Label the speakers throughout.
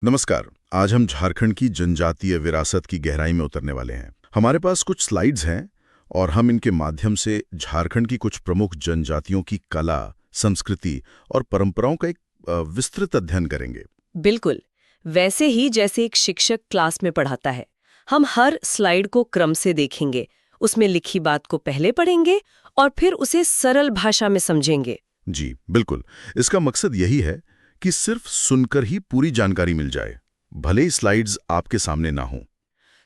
Speaker 1: नमस्कार। आज हम झारखंड की जनजातीय विरासत की गहराई में उतरने वाले हैं। हमारे पास कुछ स्लाइड्स हैं और हम इनके माध्यम से झारखंड की कुछ प्रमुख जनजातियों की कला, संस्कृति और परंपराओं का एक विस्तृत अध्ययन करेंगे।
Speaker 2: बिल्कुल। वैसे ही जैसे एक शिक्षक क्लास में पढ़ाता है, हम हर स्लाइड को क्रम से देखेंगे, उसमें लिखी बात को पहले पढ़ेंगे और फिर उसे सरल भाषा में समझेंगे।
Speaker 1: जी बिल्कुल। इसका मकसद यही है कि सिर्फ सुनकर ही पूरी जानकारी मिल जाए, भले ही स्लाइड्स आपके सामने ना हों।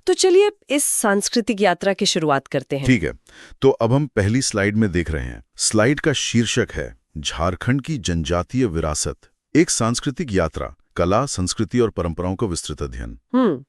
Speaker 2: तो चलिए इस सांस्कृतिक यात्रा की शुरुआत करते हैं।
Speaker 1: ठीक है, तो अब हम पहली स्लाइड में देख रहे हैं। स्लाइड का शीर्षक है झारखंड की जनजातीय विरासत, एक सांस्कृतिक यात्रा, कला, संस्कृति और परंपराओं का विस्तृत अध्ययन।
Speaker 2: हम्म।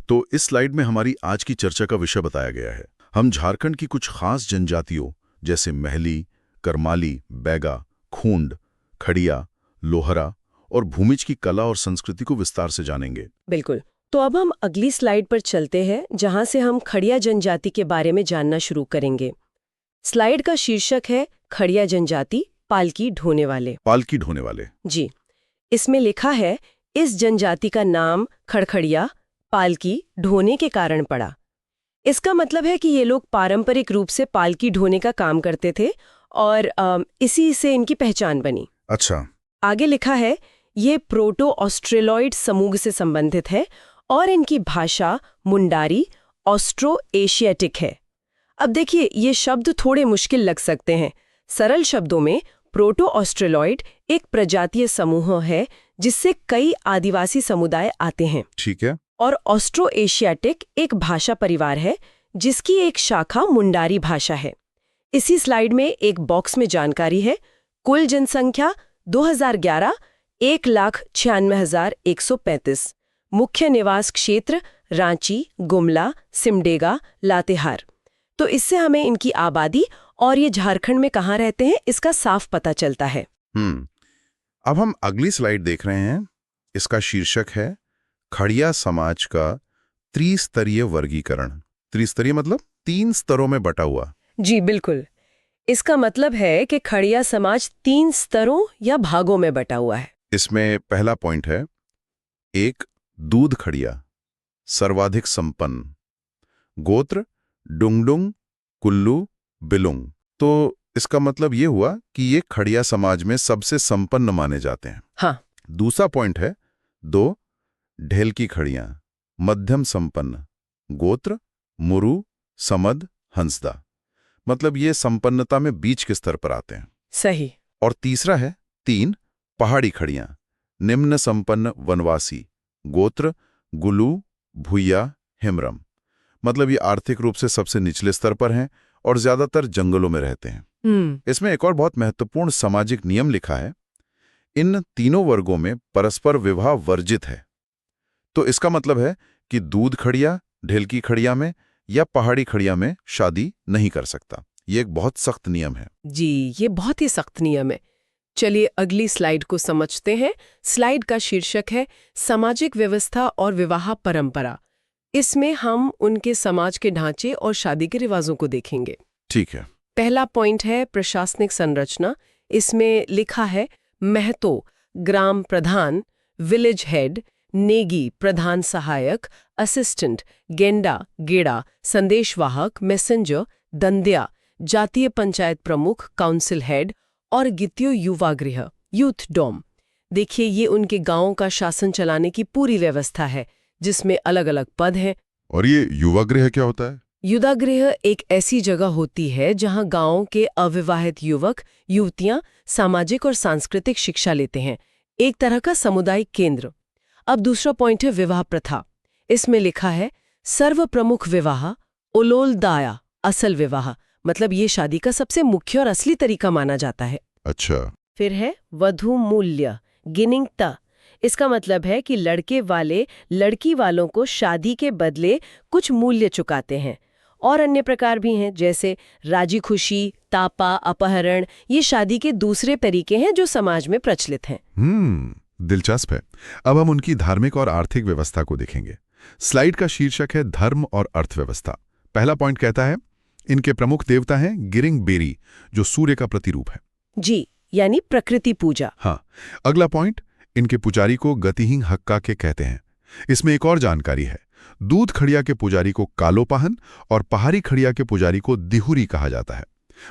Speaker 1: तो इस स्लाइड में हमारी आज की चर्चा का विषय बताया गया है। हम झारखंड की कुछ खास जनजातियों जैसे महली, करमाली, बैगा, खूंड, खड़िया, लोहरा और भूमिज की कला और संस्कृति को विस्तार से जानेंगे।
Speaker 2: बिल्कुल। तो अब हम अगली स्लाइड पर चलते हैं, जहां से हम खड़िया जनजाति के बारे में जानना शुरू करेंगे। स्लाइड का शीर्षक है खड़िया जनजाति, पालकी ढोने वाले।
Speaker 1: पालकी ढोने वाले।
Speaker 2: जी। इसमें लिखा है, इस जनजाति का नाम खड़खड़िया पालकी ढोने के कारण पड़ा। इसका मतलब है कि ये लोग पारंपरिक रूप से पालकी ढोने का काम करते थे और इसी से इनकी पहचान बनी।
Speaker 1: अच्छा।
Speaker 2: आगे लिखा है, ये प्रोटो ऑस्ट्रेलॉइड समूह से संबंधित है और इनकी भाषा मुंडारी ऑस्ट्रो एशियाटिक है। अब देखिए, ये शब्द थोड़े मुश्किल लग सकते हैं। सरल शब्दों में, प्रोटो ऑस्ट्रेलॉइड एक प्रजातीय समूह है जिससे कई आदिवासी समुदाय आते हैं।
Speaker 1: ठीक है।
Speaker 2: और ऑस्ट्रो एशियाटिक एक भाषा परिवार है जिसकी एक शाखा मुंडारी भाषा है। इसी स्लाइड में एक बॉक्स में जानकारी है। कुल जनसंख्या 2011 1,96,135। मुख्य निवास क्षेत्र रांची, गुमला, सिमडेगा, लातेहार। तो इससे हमें इनकी आबादी और ये झारखंड में कहाँ रहते हैं इसका साफ पता चलता है।
Speaker 1: अब हम अगली स्लाइड देख रहे हैं। इसका शीर्षक है खड़िया समाज का त्रिस्तरीय वर्गीकरण। त्रिस्तरीय मतलब 3 स्तरों में बटा हुआ।
Speaker 2: जी बिल्कुल। इसका मतलब है कि खड़िया समाज 3 स्तरों या भागों में बटा हुआ है।
Speaker 1: इसमें पहला पॉइंट है, 1 दूध खड़िया, सर्वाधिक संपन्न। गोत्र डुंगडुंग, कुल्लू, बिलुंग। तो इसका मतलब ये हुआ कि ये खड़िया समाज में सबसे संपन्न माने जाते हैं।
Speaker 2: हाँ।
Speaker 1: दूसरा पॉइंट है 2 ढेलकी खड़ियां, मध्यम संपन्न। गोत्र मुरु, समद, हंसदा। मतलब ये संपन्नता में बीच के स्तर पर आते हैं।
Speaker 2: सही।
Speaker 1: और तीसरा है 3 पहाड़ी खड़ियां, निम्न संपन्न वनवासी। गोत्र गुलू, भुइया, हिमरम। मतलब ये आर्थिक रूप से सबसे निचले स्तर पर हैं और ज्यादातर जंगलों में रहते हैं। इसमें एक और बहुत महत्वपूर्ण सामाजिक नियम लिखा है, इन तीनों वर्गों में परस्पर विवाह वर्जित है। तो इसका मतलब है कि दूध खड़िया ढेलकी खड़िया में या पहाड़ी खड़िया में शादी नहीं कर सकता। ये एक बहुत सख्त नियम है।
Speaker 2: जी, ये बहुत ही सख्त नियम है। चलिए अगली स्लाइड को समझते हैं। स्लाइड का शीर्षक है सामाजिक व्यवस्था और विवाह परंपरा। इसमें हम उनके समाज के ढांचे और शादी के रिवाजों को देखेंगे।
Speaker 1: ठीक है।
Speaker 2: पहला पॉइंट है प्रशासनिक संरचना। इसमें लिखा है, महतो ग्राम प्रधान, विलेज हेड, नेगी प्रधान सहायक, असिस्टेंट, गेंडा गेड़ा, संदेशवाहक, मैसेंजर, दंदिया, जातीय पंचायत प्रमुख, काउंसिल हेड और गित्यो युवा गृह, यूथ डोम। देखिए, ये उनके गांवों का शासन चलाने की पूरी व्यवस्था है जिसमें अलग अलग पद हैं।
Speaker 1: और ये युवा गृह क्या होता है?
Speaker 2: युवा गृह एक ऐसी जगह होती है जहां गांव के अविवाहित युवक युवतियां सामाजिक और सांस्कृतिक शिक्षा लेते हैं, एक तरह का सामुदायिक केंद्र। अब दूसरा पॉइंट है विवाह प्रथा। इसमें लिखा है, सर्व प्रमुख विवाह उलोल दाया, असल विवाह। मतलब ये शादी का सबसे मुख्य और असली तरीका माना जाता है।
Speaker 1: अच्छा।
Speaker 2: फिर है वधू मूल्य, गिनिंगता। इसका मतलब है कि लड़के वाले लड़की वालों को शादी के बदले कुछ मूल्य चुकाते हैं। और अन्य प्रकार भी हैं, जैसे राजी खुशी, तापा, अपहरण। ये शादी के दूसरे तरीके हैं जो समाज में प्रचलित हैं।
Speaker 1: दिलचस्प है। अब हम उनकी धार्मिक और आर्थिक व्यवस्था को देखेंगे। स्लाइड का शीर्षक है धर्म और अर्थव्यवस्था। पहला पॉइंट कहता है, इनके प्रमुख देवता हैं गिरिंग बेरी, जो सूर्य का प्रतिरूप है।
Speaker 2: जी, यानी प्रकृति पूजा।
Speaker 1: हाँ। अगला पॉइंट, इनके पुजारी को गतिहीन हक्का के कहते हैं। इसमें एक और जानकारी है, दूध खड़िया के पुजारी को कालोपाहन और पहाड़ी खड़िया के पुजारी को दिहुरी कहा जाता है।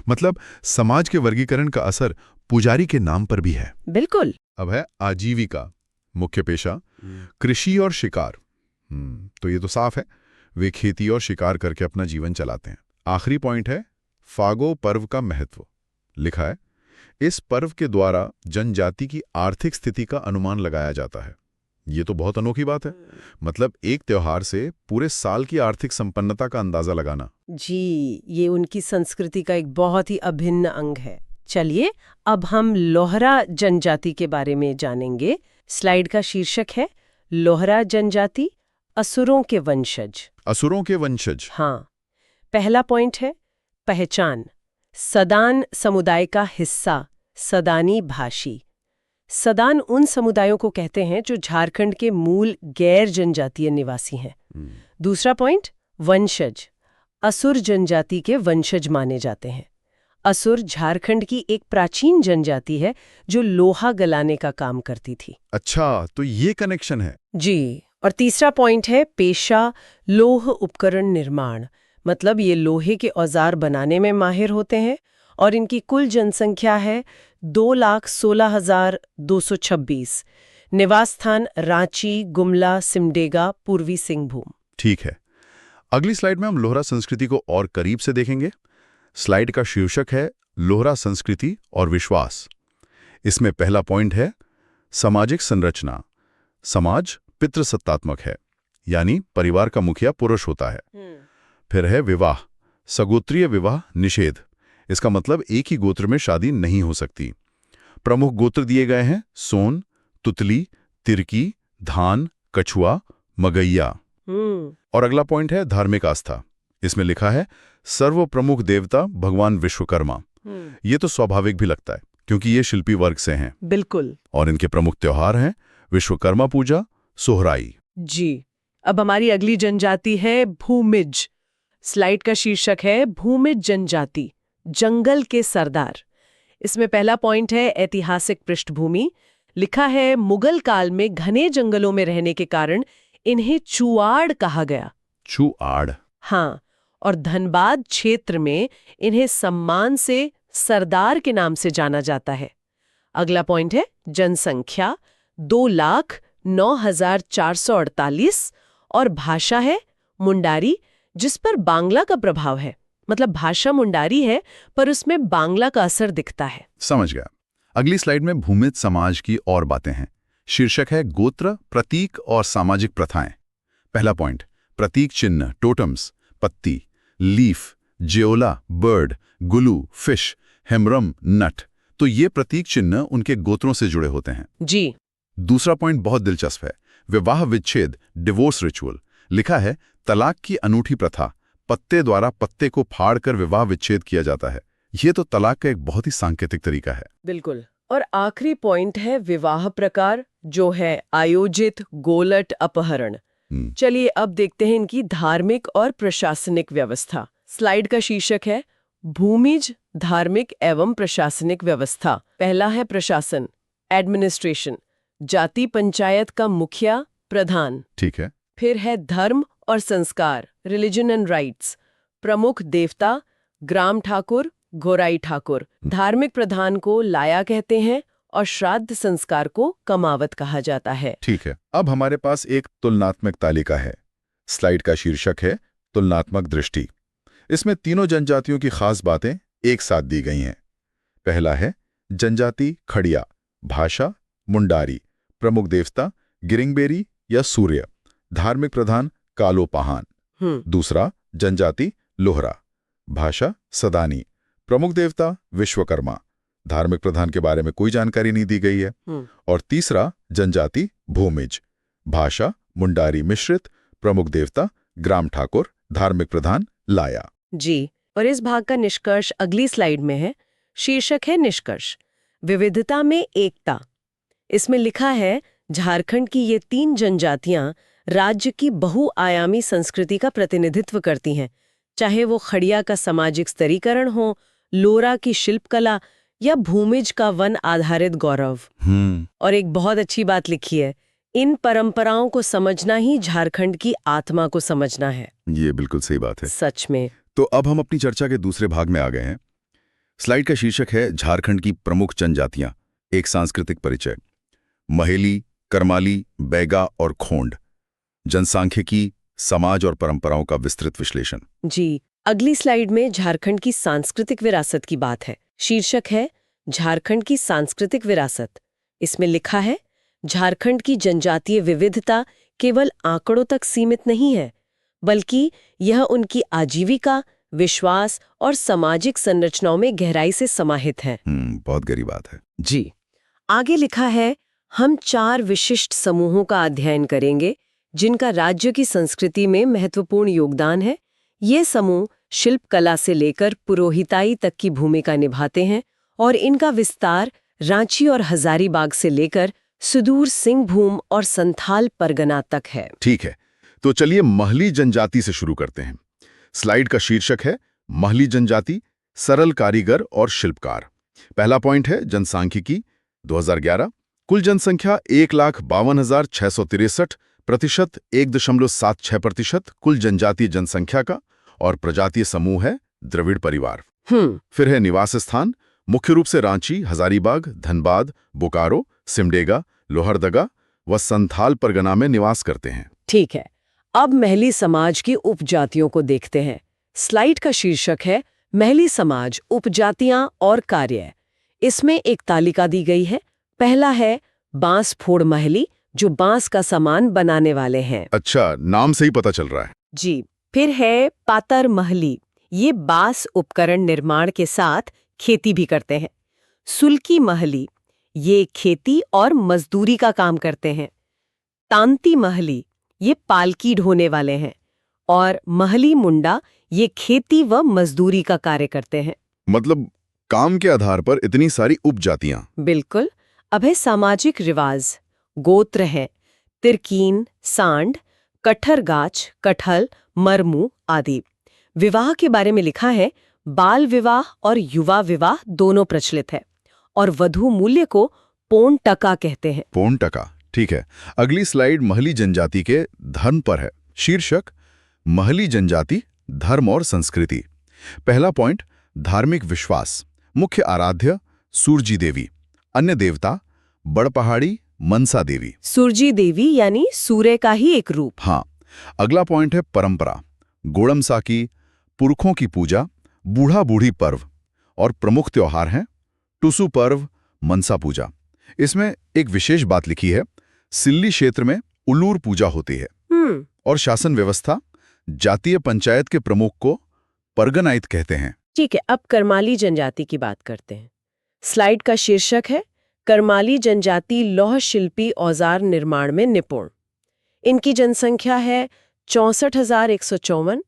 Speaker 1: मतलब समाज के वर्गीकरण का असर पुजारी के नाम पर भी है।
Speaker 2: बिल्कुल।
Speaker 1: अब है आजीविका, मुख्य पेशा कृषि और शिकार। तो ये तो साफ है, वे खेती और शिकार करके अपना जीवन चलाते हैं। आखिरी पॉइंट है फागो पर्व का महत्व। लिखा है, इस पर्व के द्वारा जनजाति की आर्थिक स्थिति का अनुमान लगाया जाता है। ये तो बहुत अनोखी बात है। मतलब एक त्योहार से पूरे साल की आर्थिक संपन्नता का अंदाजा लगाना।
Speaker 2: जी, ये उनकी संस्कृति का एक बहुत ही अभिन्न अंग है। चलिए अब हम लोहरा जनजाति के बारे में जानेंगे। स्लाइड का शीर्षक है लोहरा जनजाति, असुरों के वंशज।
Speaker 1: असुरों के वंशज।
Speaker 2: हाँ। पहला पॉइंट है पहचान। सदान समुदाय का हिस्सा, सदानी भाषी। सदान उन समुदायों को कहते हैं जो झारखंड के मूल गैर जनजातीय निवासी हैं। दूसरा पॉइंट वंशज। असुर जनजाति के वंशज माने जाते हैं। असुर झारखंड की एक प्राचीन जनजाति है जो लोहा गलाने का काम करती थी।
Speaker 1: अच्छा, तो ये कनेक्शन है।
Speaker 2: जी। और तीसरा पॉइंट है पेशा, लोह उपकरण निर्माण। मतलब ये लोहे के औजार बनाने में माहिर होते हैं और इनकी कुल जनसंख्या है 2,16,226। निवास स्थान रांची, गुमला, सिमडेगा, पूर्वी सिंहभूम।
Speaker 1: ठीक है। अगली स्लाइड में हम लोहरा संस्कृति को और करीब से देखेंगे। स्लाइड का शीर्षक है लोहरा संस्कृति और विश्वास। इसमें पहला पॉइंट है सामाजिक संरचना। समाज पितृसत्तात्मक है, यानी परिवार का मुखिया पुरुष होता है। फिर है विवाह, सगोत्रीय विवाह निषेध। इसका मतलब एक ही गोत्र में शादी नहीं हो सकती। प्रमुख गोत्र दिए गए हैं सोन, तुतली, तिरकी, धान, कछुआ, मगैया। और अगला पॉइंट है धार्मिक आस्था। इसमें लिखा है सर्व प्रमुख देवता भगवान विश्वकर्मा। ये तो स्वाभाविक भी लगता है क्योंकि ये शिल्पी वर्ग से हैं।
Speaker 2: बिल्कुल।
Speaker 1: और इनके प्रमुख त्योहार हैं विश्वकर्मा पूजा, सोहराई।
Speaker 2: जी। अब हमारी अगली जनजाति है भूमिज। स्लाइड का शीर्षक है भूमिज जनजाति, जंगल के सरदार। इसमें पहला पॉइंट है ऐतिहासिक पृष्ठभूमि। लिखा है मुगल काल में घने जंगलों में रहने के कारण इन्हें चुआड़ कहा गया।
Speaker 1: चुआड़।
Speaker 2: हाँ। और धनबाद क्षेत्र में इन्हें सम्मान से सरदार के नाम से जाना जाता है। अगला पॉइंट है जनसंख्या 2,09,448 और भाषा है मुंडारी, जिस पर बांग्ला का प्रभाव है। मतलब भाषा मुंडारी है पर उसमें बांग्ला का असर दिखता है।
Speaker 1: समझ गया। अगली स्लाइड में भूमिज समाज की और बातें हैं। शीर्षक है गोत्र, प्रतीक और सामाजिक प्रथाएं। पहला पॉइंट प्रतीक चिन्ह, टोटम्स, पत्ती, लीफ, जियोला, बर्ड, गुलू, फिश, हेमरम, नट। तो ये प्रतीक चिन्ह उनके गोत्रों से जुड़े होते हैं।
Speaker 2: जी।
Speaker 1: दूसरा पॉइंट बहुत दिलचस्प है, विवाह विच्छेद, डिवोर्स रिचुअल। लिखा है तलाक की अनूठी प्रथा, पत्ते द्वारा पत्ते को फाड़कर विवाह विच्छेद किया जाता है। ये तो तलाक का एक बहुत ही सांकेतिक तरीका है।
Speaker 2: बिल्कुल। और आखिरी पॉइंट है विवाह प्रकार, जो है आयोजित गोलट अपहरण। चलिए अब देखते हैं इनकी धार्मिक और प्रशासनिक व्यवस्था। स्लाइड का शीर्षक है भूमिज धार्मिक एवं प्रशासनिक व्यवस्था। पहला है प्रशासन, एडमिनिस्ट्रेशन, जाति पंचायत का मुखिया, प्रधान।
Speaker 1: ठीक है।
Speaker 2: फिर है धर्म और संस्कार, रिलीजन एंड राइट्स, प्रमुख देवता, ग्राम ठाकुर, गोराई ठाकुर। धार्मिक प्रधान को लाया कहते हैं और श्राद्ध संस्कार को कमावत कहा जाता है।
Speaker 1: ठीक है। अब हमारे पास एक तुलनात्मक तालिका है। स्लाइड का शीर्षक है तुलनात्मक दृष्टि। इसमें तीनों जनजातियों की खास बातें एक साथ दी गई हैं। पहला है जनजाति खड़िया, भाषा मुंडारी, प्रमुख देवता गिरिंगबेरी या सूर्य, धार्मिक प्रधान कालोपाहन। दूसरा जनजाति लोहरा, भाषा सदानी, प्रमुख देवता विश्वकर्मा, धार्मिक प्रधान के बारे में कोई जानकारी नहीं दी गई है। और तीसरा जनजाति भूमिज, भाषा मुंडारी मिश्रित, प्रमुख देवता ग्राम ठाकुर, धार्मिक प्रधान लाया।
Speaker 2: जी। और इस भाग का निष्कर्ष अगली स्लाइड में है। शीर्षक है निष्कर्ष, विविधता में एकता। इसमें लिखा है झारखंड की ये 3 जनजातियां राज्य की बहुआयामी संस्कृति का प्रतिनिधित्व करती हैं, चाहे वो खड़िया का सामाजिक स्तरीकरण हो, लोरा की शिल्पकला या भूमिज का वन आधारित गौरव। और एक बहुत अच्छी बात लिखी है, इन परंपराओं को समझना ही झारखंड की आत्मा को समझना है।
Speaker 1: ये बिल्कुल सही बात है।
Speaker 2: सच में।
Speaker 1: तो अब हम अपनी चर्चा के दूसरे भाग में आ गए हैं। स्लाइड का शीर्षक है झारखंड की प्रमुख जनजातियां, एक सांस्कृतिक परिचय। महेली, करमाली, बैगा और खोंड, जनसांख्यिकी, समाज और परंपराओं का विस्तृत विश्लेषण।
Speaker 2: जी, अगली स्लाइड में झारखंड की सांस्कृतिक विरासत की बात है। शीर्षक है झारखंड की सांस्कृतिक विरासत। इसमें लिखा है, झारखंड की जनजातीय विविधता केवल आंकड़ों तक सीमित नहीं है, बल्कि यह उनकी आजीविका, विश्वास और सामाजिक संरचनाओं में गहराई से समाहित है।
Speaker 1: बहुत गहरी बात है।
Speaker 2: जी, आगे लिखा है, हम 4 विशिष्ट समूहों का अध्ययन करेंगे जिनका राज्य की संस्कृति में महत्वपूर्ण योगदान है। ये समूह शिल्प कला से लेकर पुरोहिताई तक की भूमिका निभाते हैं और इनका विस्तार रांची और हजारीबाग से लेकर सुदूर सिंहभूम और संथाल परगना तक है।
Speaker 1: ठीक है, तो चलिए महली जनजाति से शुरू करते हैं। स्लाइड का शीर्षक है महली जनजाति, सरल कारीगर और शिल्पकार। पहला पॉइंट है जनसांख्यिकी 2011, कुल जनसंख्या 1,52,663, प्रतिशत 1.76% कुल जनजातीय जनसंख्या का, और प्रजातीय समूह है द्रविड़ परिवार। फिर है निवास स्थान, मुख्य रूप से रांची, हजारीबाग, धनबाद, बोकारो, सिमडेगा, लोहरदगा व संथाल परगना में निवास करते हैं।
Speaker 2: ठीक है, अब महली समाज की उपजातियों को देखते हैं। स्लाइड का शीर्षक है महली समाज, उपजातियां और कार्य। इसमें एक तालिका दी गई है। पहला है बांस फोड़ महली, जो बांस का सामान बनाने वाले हैं।
Speaker 1: अच्छा, नाम से ही पता चल रहा है।
Speaker 2: जी। फिर है पातर महली, ये बांस उपकरण निर्माण के साथ खेती भी करते हैं। सुल्की महली, ये खेती और मजदूरी का काम करते हैं। तांती महली, ये पालकी ढोने वाले हैं। और महली मुंडा, ये खेती व मजदूरी का कार्य करते हैं।
Speaker 1: मतलब काम के आधार पर इतनी सारी उपजातियां।
Speaker 2: बिल्कुल। अब है सामाजिक रिवाज। गोत्र हैं तिरकीन, सांड, कठरगाछ, कठल, मरमू आदि। विवाह के बारे में लिखा है, बाल विवाह और युवा विवाह दोनों प्रचलित है, और वधू मूल्य को पौन टका कहते हैं।
Speaker 1: पौन टका, ठीक है। अगली स्लाइड महली जनजाति के धर्म पर है। शीर्षक महली जनजाति, धर्म और संस्कृति। पहला पॉइंट धार्मिक विश्वास, मुख्य आराध्य सूरजी देवी, अन्य देवता बड़पहाड़ी, मनसा देवी।
Speaker 2: सूरजी देवी यानी सूर्य का ही एक रूप।
Speaker 1: हाँ। अगला पॉइंट है परंपरा, गोड़मसाकी, पुरखों की पूजा, बूढ़ा बूढ़ी पर्व, और प्रमुख त्योहार हैं टुसु पर्व, मनसा पूजा। इसमें एक विशेष बात लिखी है, सिल्ली क्षेत्र में उल्लूर पूजा होती है। और शासन व्यवस्था, जातीय पंचायत के प्रमुख को परगनाइत कहते हैं।
Speaker 2: ठीक है, अब करमाली जनजाति की बात करते हैं। स्लाइड का शीर्षक है करमाली जनजाति लौह शिल्पी औजार निर्माण में निपुण। इनकी जनसंख्या है 64,154,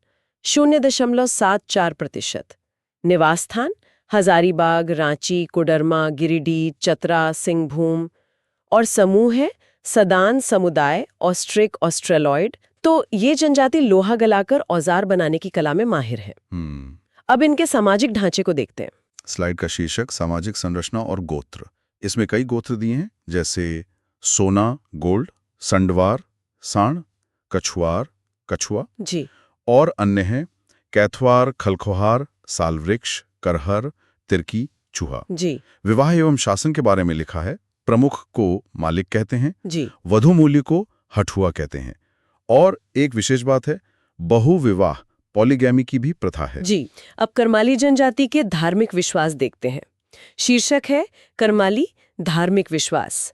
Speaker 2: 0.74%। निवास स्थान हजारीबाग, रांची, कोडरमा, गिरिडीह, चतरा, सिंहभूम। और समूह है सदान समुदाय, ऑस्ट्रिक, ऑस्ट्रेलॉयड। तो ये जनजाति लोहा गलाकर औजार बनाने की कला में माहिर है। अब इनके सामाजिक ढांचे को देखते हैं।
Speaker 1: स्लाइड का शीर्षक सामाजिक संरचना और गोत्र। इसमें कई गोत्र दिए हैं, जैसे सोना, गोल्ड, संडवार, साण, कछुआर, कछुआ
Speaker 2: जी।
Speaker 1: और अन्य हैं कैथवार, खलखोहार, सालवृक्ष, करहर, तिरकी, चूहा।
Speaker 2: जी। विवाह
Speaker 1: एवं शासन के बारे में लिखा है, प्रमुख को मालिक कहते हैं
Speaker 2: जी।
Speaker 1: वधु मूल्य को हठुआ कहते हैं। और एक विशेष बात है, बहुविवाह पॉलीगैमी की भी प्रथा है।
Speaker 2: जी। अब करमाली जनजाति के धार्मिक विश्वास देखते हैं। शीर्षक है करमाली धार्मिक विश्वास।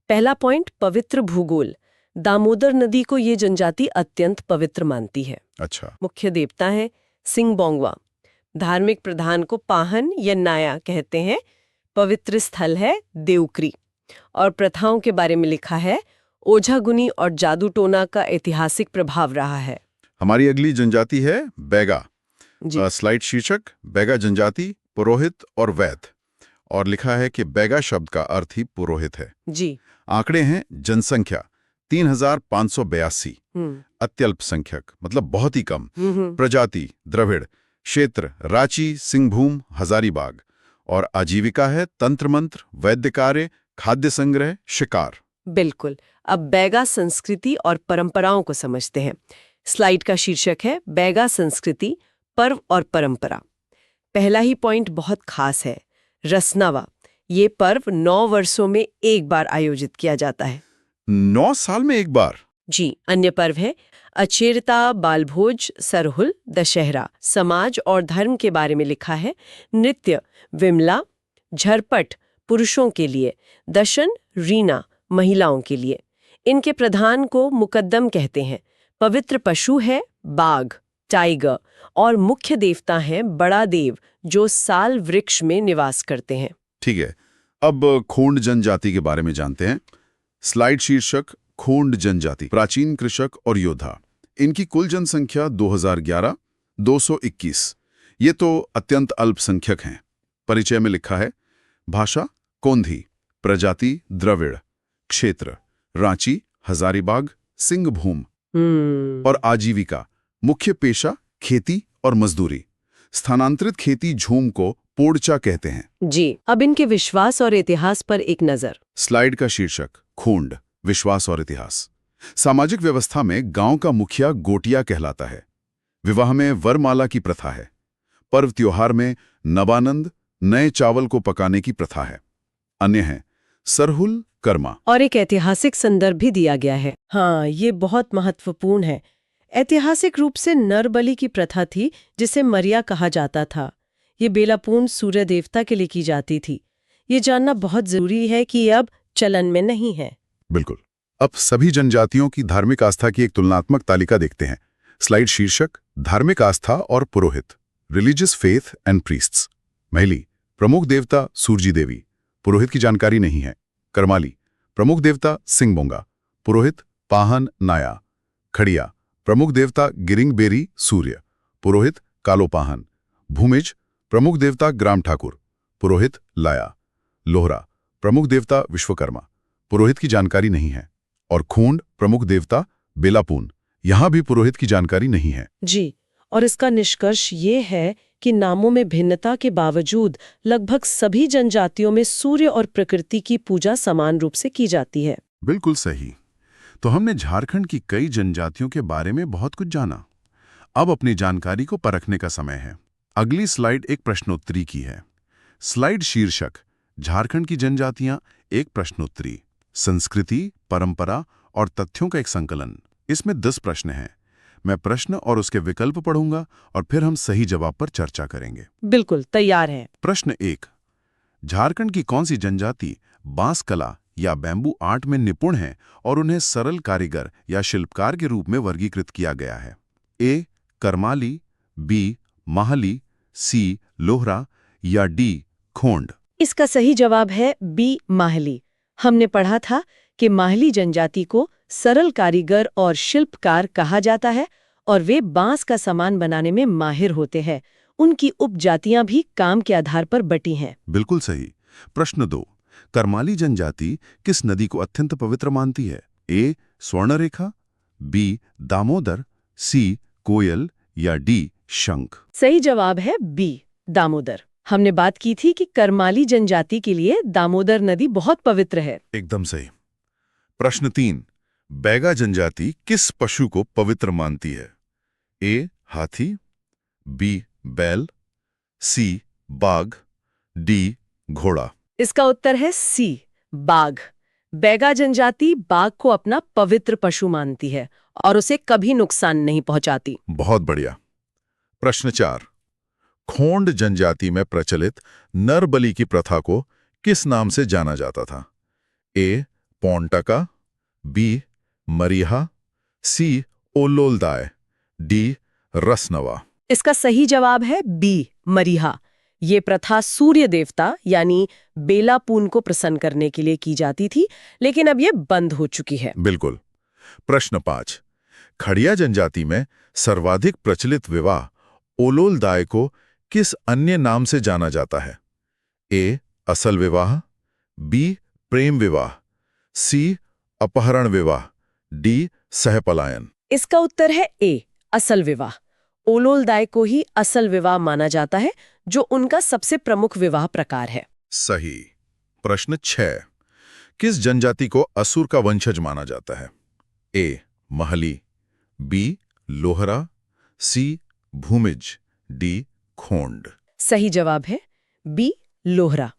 Speaker 2: पहला पॉइंट पवित्र भूगोल। दामोदर नदी को ये जनजाति अत्यंत पवित्र मानती है।
Speaker 1: अच्छा।
Speaker 2: मुख्य देवता है सिंहबोंगवा। धार्मिक प्रधान को पाहन या नाया कहते हैं। पवित्र स्थल है देवक्री। और प्रथाओं के बारे में लिखा है, ओझागुनी और जादू टोना का ऐतिहासिक प्रभाव रहा है।
Speaker 1: हमारी अगली जनजाति है बैगा।
Speaker 2: जी।
Speaker 1: स्लाइड शीर्षक बैगा जनजाति, पुरोहित और वैद्य। और लिखा है कि बैगा शब्द का अर्थ ही पुरोहित है।
Speaker 2: जी।
Speaker 1: आंकड़े हैं जनसंख्या 3,582, अत्यल्पसंख्यक मतलब बहुत ही कम। प्रजाति द्रविड़, क्षेत्र रांची, सिंहभूम, हजारीबाग, और आजीविका है तंत्र मंत्र, वैद्य कार्य, खाद्य संग्रह, शिकार।
Speaker 2: बिल्कुल। अब बैगा संस्कृति और परंपराओं को समझते हैं। स्लाइड का शीर्षक है बैगा संस्कृति, पर्व और परंपरा। पहला ही पॉइंट बहुत खास है, रसनावा। ये पर्व 9 वर्षों में एक बार आयोजित किया जाता है।
Speaker 1: 9 साल में एक बार?
Speaker 2: जी। अन्य पर्व है अचेरता, बालभोज, सरहुल, दशहरा। समाज और धर्म के बारे में लिखा है। नृत्य विमला, झरपट पुरुषों के लिए, दशन, रीना महिलाओं के लिए। इनके प्रधान को मुकद्दम कहते हैं। पवित्र पशु है बाघ, टाइगर, और मुख्य देवता है बड़ा देव जो साल वृक्ष में निवास करते हैं।
Speaker 1: ठीक है, अब खोंड जनजाति के बारे में जानते हैं। स्लाइड शीर्षक खोंड जनजाति, प्राचीन कृषक और योद्धा। इनकी कुल जनसंख्या 2011 221। ये तो अत्यंत अल्पसंख्यक हैं। परिचय में लिखा है भाषा कोंधी, प्रजाति द्रविड़, क्षेत्र रांची, हजारीबाग, सिंहभूम, और आजीविका मुख्य पेशा खेती और मजदूरी। स्थानांतरित खेती झूम को पोड़चा कहते हैं।
Speaker 2: जी। अब इनके विश्वास और इतिहास पर एक नजर।
Speaker 1: स्लाइड का शीर्षक खोंड, विश्वास और इतिहास। सामाजिक व्यवस्था में गांव का मुखिया गोटिया कहलाता है। विवाह में वरमाला की प्रथा है। पर्व त्योहार में नवानंद, नए चावल को पकाने की प्रथा है। अन्य है सरहुल, कर्मा।
Speaker 2: और एक ऐतिहासिक संदर्भ भी दिया गया है। हाँ, ये बहुत महत्वपूर्ण है। ऐतिहासिक रूप से नर बलि की प्रथा थी, जिसे मरिया कहा जाता था। ये बेलापूर्ण सूर्य देवता के लिए की जाती थी। ये जानना बहुत जरूरी है कि ये अब चलन में नहीं है।
Speaker 1: बिल्कुल। अब सभी जनजातियों की धार्मिक आस्था की एक तुलनात्मक तालिका देखते हैं। स्लाइड शीर्षक धार्मिक आस्था और पुरोहित, रिलीजियस फेथ एंड प्रीस्ट्स। महिली, प्रमुख देवता सूरजी देवी, पुरोहित की जानकारी नहीं है। करमाली, प्रमुख देवता सिंहबोंगा, पुरोहित पाहन नाया। खड़िया, प्रमुख देवता गिरिंग बेरी सूर्य, पुरोहित कालो पाहन। भूमिज, प्रमुख देवता ग्राम ठाकुर, पुरोहित लाया। लोहरा, प्रमुख देवता विश्वकर्मा, पुरोहित की जानकारी नहीं है। और खूंड, प्रमुख देवता बेलापून, यहां भी पुरोहित की जानकारी नहीं है।
Speaker 2: जी। और इसका निष्कर्ष ये है कि नामों में भिन्नता के बावजूद लगभग सभी जनजातियों में सूर्य और प्रकृति की पूजा समान रूप से की जाती है।
Speaker 1: बिल्कुल सही। तो हमने झारखंड की कई जनजातियों के बारे में बहुत कुछ जाना। अब अपनी जानकारी को परखने का समय है। अगली स्लाइड एक प्रश्नोत्तरी की है। स्लाइड शीर्षक झारखंड की जनजातियां, एक प्रश्नोत्तरी, संस्कृति, परंपरा और तथ्यों का एक संकलन। इसमें 10 प्रश्न हैं। मैं प्रश्न और उसके विकल्प पढ़ूंगा और फिर हम सही जवाब पर चर्चा करेंगे।
Speaker 2: बिल्कुल तैयार है।
Speaker 1: प्रश्न 1, झारखंड की कौन सी जनजाति बांस कला या बैम्बू आर्ट में निपुण है और उन्हें सरल कारीगर या शिल्पकार के रूप में वर्गीकृत किया गया है? ए करमाली, बी माहली, सी लोहरा या डी खोंड?
Speaker 2: इसका सही जवाब है बी माहली। हमने पढ़ा था कि माहली जनजाति को सरल कारीगर और शिल्पकार कहा जाता है और वे बांस का सामान बनाने में माहिर होते हैं। उनकी उपजातियां भी काम के आधार पर बटी हैं।
Speaker 1: बिल्कुल सही। प्रश्न 2, करमाली जनजाति किस नदी को अत्यंत पवित्र मानती है? ए स्वर्णरेखा, बी दामोदर, सी कोयल या डी शंख?
Speaker 2: सही जवाब है बी दामोदर। हमने बात की थी कि करमाली जनजाति के लिए दामोदर नदी बहुत पवित्र है।
Speaker 1: एकदम सही। प्रश्न 3, बैगा जनजाति किस पशु को पवित्र मानती है? ए हाथी, बी बैल, सी बाघ, डी घोड़ा?
Speaker 2: इसका उत्तर है सी बाघ। बैगा जनजाति बाघ को अपना पवित्र पशु मानती है और उसे कभी नुकसान नहीं पहुंचाती।
Speaker 1: बहुत बढ़िया। प्रश्न 4, खोंड जनजाति में प्रचलित नर बलि की प्रथा को किस नाम से जाना जाता था? ए पौंटका, बी मरीहा, सी ओलोलदाय, डी रसनवा?
Speaker 2: इसका सही जवाब है बी मरीहा। ये प्रथा सूर्य देवता यानी बेलापून को प्रसन्न करने के लिए की जाती थी, लेकिन अब ये बंद हो चुकी है।
Speaker 1: बिल्कुल। प्रश्न 5, खड़िया जनजाति में सर्वाधिक प्रचलित विवाह ओलोलदाय को किस अन्य नाम से जाना जाता है? ए असल विवाह, बी प्रेम विवाह, सी अपहरण विवाह, डी सहपलायन?
Speaker 2: इसका उत्तर है ए असल विवाह। ओलोलदाय को ही असल विवाह माना जाता है, जो उनका सबसे प्रमुख विवाह प्रकार है।
Speaker 1: सही। प्रश्न 6। किस जनजाति को असुर का वंशज माना जाता है? ए. महली, बी. लोहरा, सी. भूमिज, डी. खोंड।
Speaker 2: सही जवाब है बी. लोहरा।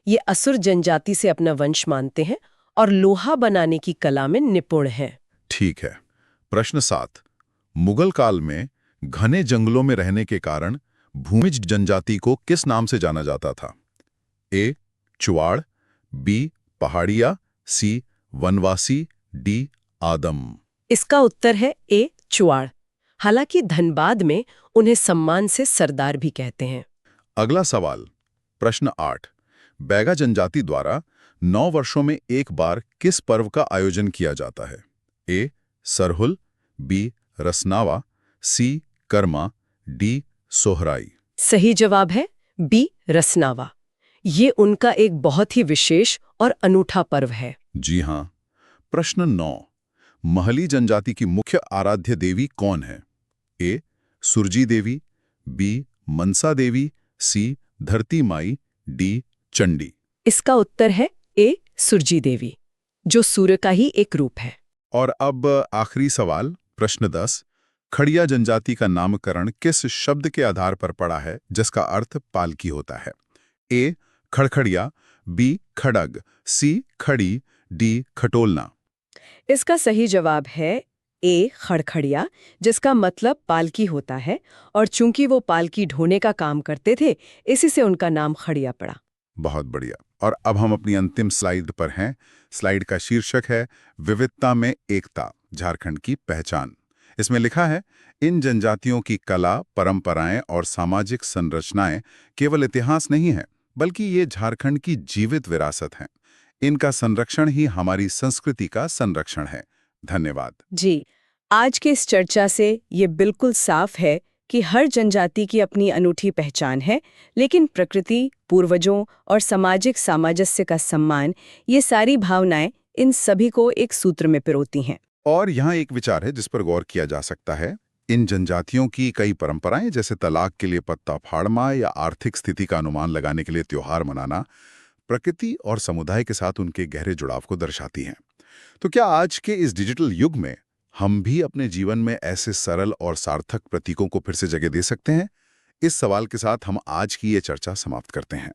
Speaker 2: ये असुर जनजाति से अपना वंश मानते हैं और लोहा बनाने की कला में निपुण हैं।
Speaker 1: ठीक है। प्रश्न 7। मुगल काल में घने जंगलों में रहने के कारण भूमिज जनजाति को किस नाम से जाना जाता था? ए. चुआड़, बी. पहाड़िया, सी. वनवासी, डी. आदम।
Speaker 2: इसका उत्तर है ए. चुआड़। हालांकि धनबाद में उन्हें सम्मान से सरदार भी कहते हैं।
Speaker 1: अगला सवाल। प्रश्न 8। बैगा जनजाति द्वारा 9 वर्षों में एक बार किस पर्व का आयोजन किया जाता है? ए. सरहुल, बी. रसनावा, सी. कर्मा, डी. सोहराई।
Speaker 2: सही जवाब है बी. रसनावा। ये उनका एक बहुत ही विशेष और अनूठा पर्व है।
Speaker 1: जी हां। प्रश्न 9। महली जनजाति की मुख्य आराध्य देवी कौन है? ए. सुरजी देवी, बी. मनसा देवी, सी. धरती माई, डी. चंडी।
Speaker 2: इसका उत्तर है ए. सुरजी देवी, जो सूर्य का ही एक रूप है।
Speaker 1: और अब आखिरी सवाल। प्रश्न 10। खड़िया जनजाति का नामकरण किस शब्द के आधार पर पड़ा है जिसका अर्थ पालकी होता है? ए. खड़खड़िया, बी. खड़ग, सी. खड़ी, डी. खटोलना।
Speaker 2: इसका सही जवाब है ए. खड़खड़िया, जिसका मतलब पालकी होता है, और चूंकि वो पालकी ढोने का काम करते थे, इसी से उनका नाम खड़िया पड़ा।
Speaker 1: बहुत बढ़िया। और अब हम अपनी अंतिम स्लाइड पर हैं। स्लाइड का शीर्षक है विविधता में एकता, झारखंड की पहचान। इसमें लिखा है, इन जनजातियों की कला, परंपराएं और सामाजिक संरचनाएं केवल इतिहास नहीं है, बल्कि ये झारखंड की जीवित विरासत हैं। इनका संरक्षण ही हमारी संस्कृति का संरक्षण है। धन्यवाद।
Speaker 2: जी, आज के इस चर्चा से ये बिल्कुल साफ है कि हर जनजाति की अपनी अनूठी पहचान है, लेकिन प्रकृति, पूर्वजों और सामाजिक सामंजस्य का सम्मान, ये सारी भावनाएं इन सभी को एक सूत्र में पिरोती हैं।
Speaker 1: और यहाँ एक विचार है जिस पर गौर किया जा सकता है। इन जनजातियों की कई परंपराएं, जैसे तलाक के लिए पत्ता फाड़ना या आर्थिक स्थिति का अनुमान लगाने के लिए त्योहार मनाना, प्रकृति और समुदाय के साथ उनके गहरे जुड़ाव को दर्शाती हैं। तो क्या आज के इस डिजिटल युग में हम भी अपने जीवन में ऐसे सरल और सार्थक प्रतीकों को फिर से जगह दे सकते हैं? इस सवाल के साथ हम आज की ये चर्चा समाप्त करते हैं।